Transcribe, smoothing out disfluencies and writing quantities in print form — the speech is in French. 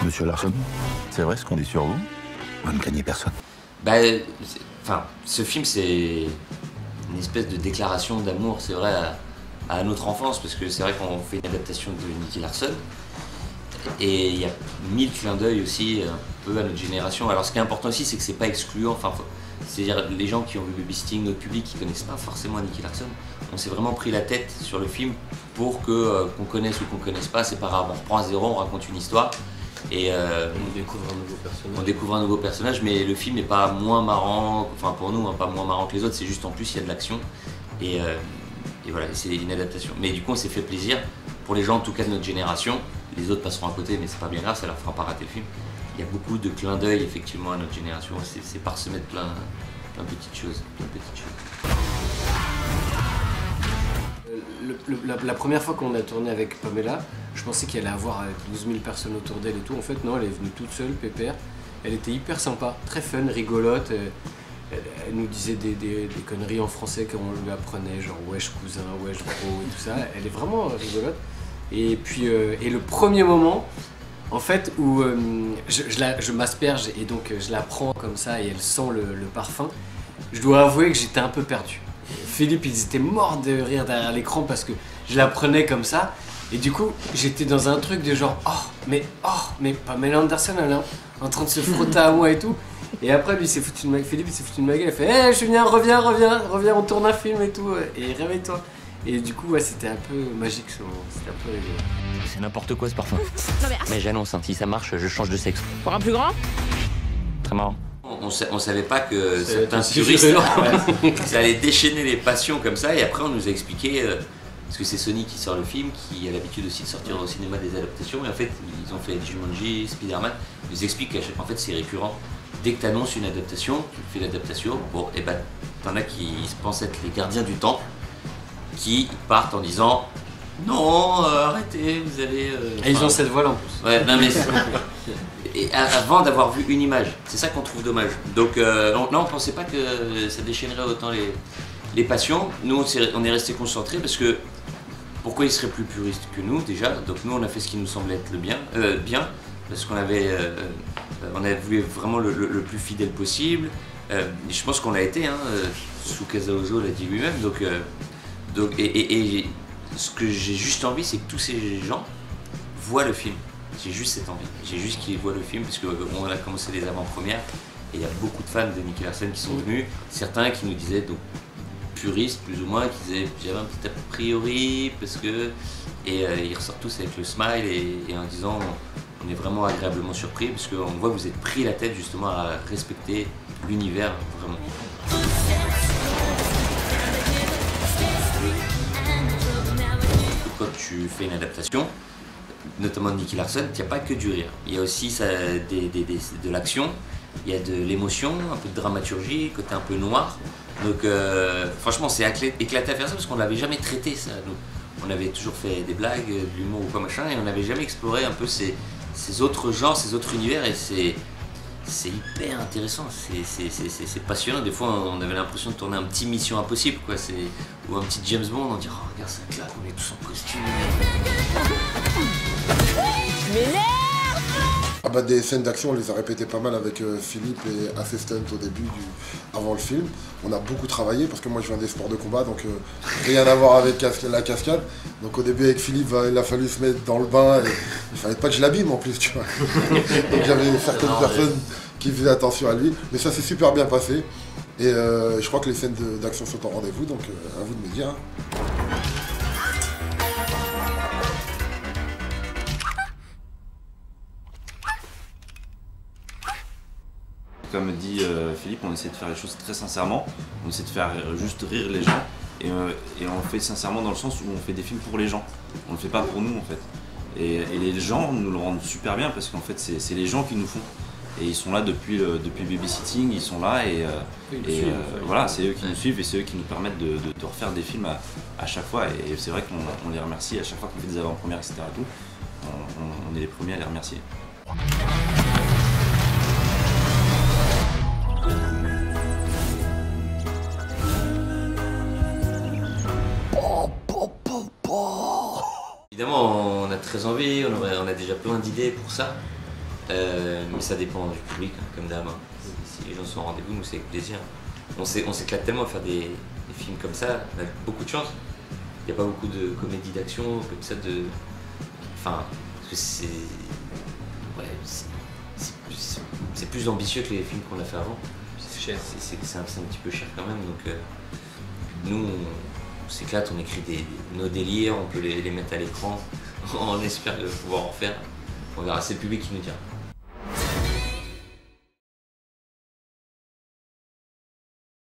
Monsieur Larson, c'est vrai ce qu'on dit sur vous? Vous ne craignez personne. Bah, enfin, ce film, c'est une espèce de déclaration d'amour, c'est vrai, à notre enfance, parce que c'est vrai qu'on fait une adaptation de Nicky Larson, et il y a 1000 clins d'œil aussi, un peu à notre génération. Alors, ce qui est important aussi, c'est que c'est pas excluant, enfin, c'est-à-dire les gens qui ont vu Babysitting, notre public, qui connaissent pas forcément Nicky Larson, on s'est vraiment pris la tête sur le film pour que qu'on connaisse ou qu'on connaisse pas, c'est pas grave, on reprend à zéro, on raconte une histoire. Et on découvre un nouveau personnage, mais le film n'est pas moins marrant, enfin pour nous, hein, pas moins marrant que les autres, c'est juste en plus il y a de l'action. Et voilà, c'est une adaptation. Mais du coup on s'est fait plaisir, pour les gens en tout cas de notre génération, les autres passeront à côté mais c'est pas bien grave, ça leur fera pas rater le film. Il y a beaucoup de clins d'œil effectivement à notre génération, c'est parsemé de plein de petites choses. La première fois qu'on a tourné avec Pamela, je pensais qu'elle allait avoir 12 000 personnes autour d'elle et tout. En fait, non, elle est venue toute seule, pépère. Elle était hyper sympa, très fun, rigolote. Elle nous disait des conneries en français qu'on lui apprenait, genre wesh cousin, wesh bro et tout ça. Elle est vraiment rigolote. Et puis, et le premier moment, en fait, où je m'asperge et donc je la prends comme ça et elle sent le parfum, je dois avouer que j'étais un peu perdu. Philippe, ils étaient morts de rire derrière l'écran parce que je la prenais comme ça. Et du coup, j'étais dans un truc de genre, mais Pamela Anderson, elle est en train de se frotter à moi et tout. Et après, lui, Philippe, il s'est foutu de ma gueule, il a fait, hé, Julien, reviens, on tourne un film et tout, et réveille-toi. Et du coup, ouais, c'était un peu magique ce moment, c'était un peu rigolo. C'est n'importe quoi ce parfum. Mais j'annonce, hein, si ça marche, je change de sexe. Pour un plus grand? Très marrant. On savait pas que certains puristes, ça allait déchaîner les passions comme ça, et après on nous a expliqué, parce que c'est Sony qui sort le film, qui a l'habitude aussi de sortir au cinéma des adaptations, et en fait ils ont fait Jumanji, Spider-Man, ils nous expliquent qu'en fait c'est récurrent. Dès que tu annonces une adaptation, tu fais l'adaptation, bon, et ben t'en as qui pensent être les gardiens du temps, qui partent en disant non, arrêtez, vous allez... Et ils ont cette voile en plus. Ouais, non mais... Et avant d'avoir vu une image, c'est ça qu'on trouve dommage. Donc là on pensait pas que ça déchaînerait autant les passions. Nous on est resté concentrés parce que pourquoi ils seraient plus puristes que nous déjà. Donc nous on a fait ce qui nous semblait être le bien, parce qu'on avait on a voulu vraiment le plus fidèle possible. Je pense qu'on l'a été, hein, Tsukasa Ojo l'a dit lui-même. Et ce que j'ai juste envie, c'est que tous ces gens voient le film. J'ai juste cette envie, j'ai juste qu'ils voient le film parce qu'on a commencé les avant-premières et il y a beaucoup de fans de Nicky Larson qui sont venus, certains qui nous disaient, donc puristes plus ou moins, qui disaient j'avais un petit a priori parce que... Et ils ressortent tous avec le smile et en disant on est vraiment agréablement surpris parce qu'on voit que vous êtes pris la tête justement à respecter l'univers vraiment. Quand tu fais une adaptation, notamment de Nicky Larson, il n'y a pas que du rire. Il y a aussi de l'action, il y a de l'émotion, un peu de dramaturgie, côté un peu noir. Donc franchement, c'est éclaté à faire ça parce qu'on n'avait jamais traité ça. Nous. On avait toujours fait des blagues, de l'humour ou quoi machin, et on n'avait jamais exploré un peu ces autres genres, ces autres univers, et c'est hyper intéressant, c'est passionnant. Des fois, on avait l'impression de tourner un petit Mission Impossible, quoi, ou un petit James Bond, on dit oh, regarde ça claque, on est tous en costume. Ah bah des scènes d'action, on les a répétées pas mal avec Philippe et Assistant au début, avant le film. On a beaucoup travaillé parce que moi je viens des sports de combat, donc rien à voir avec la cascade. Donc au début avec Philippe, il a fallu se mettre dans le bain et il fallait pas que je l'abîme en plus, tu vois. Donc j'avais certaines personnes qui faisaient attention à lui, mais ça s'est super bien passé. Et je crois que les scènes d'action sont en rendez-vous, donc à vous de me dire. Hein. Comme dit Philippe, on essaie de faire les choses très sincèrement, on essaie de faire juste rire les gens et on le fait sincèrement dans le sens où on fait des films pour les gens, on le fait pas pour nous en fait. Et les gens nous le rendent super bien parce qu'en fait c'est les gens qui nous font. Et ils sont là depuis Babysitting, ils sont là et voilà, c'est eux qui nous suivent et c'est eux qui nous permettent de refaire des films à chaque fois. Et c'est vrai qu'on les remercie à chaque fois qu'on fait des avant-premières, etc. Tout, on est les premiers à les remercier. Évidemment, on a très envie, on a déjà plein d'idées pour ça. Mais ça dépend du public, hein, comme d'hab. Hein. Si les gens sont au rendez-vous, nous c'est avec plaisir. On s'éclate tellement à faire des films comme ça, on a beaucoup de chance. Il n'y a pas beaucoup de comédies d'action, comme ça de. Enfin, parce que c'est. Ouais, c'est plus ambitieux que les films qu'on a fait avant. C'est cher. C'est un petit peu cher quand même, donc nous on s'éclate, on écrit nos délires, on peut les mettre à l'écran, on espère pouvoir en faire. On verra, c'est le public qui nous dira.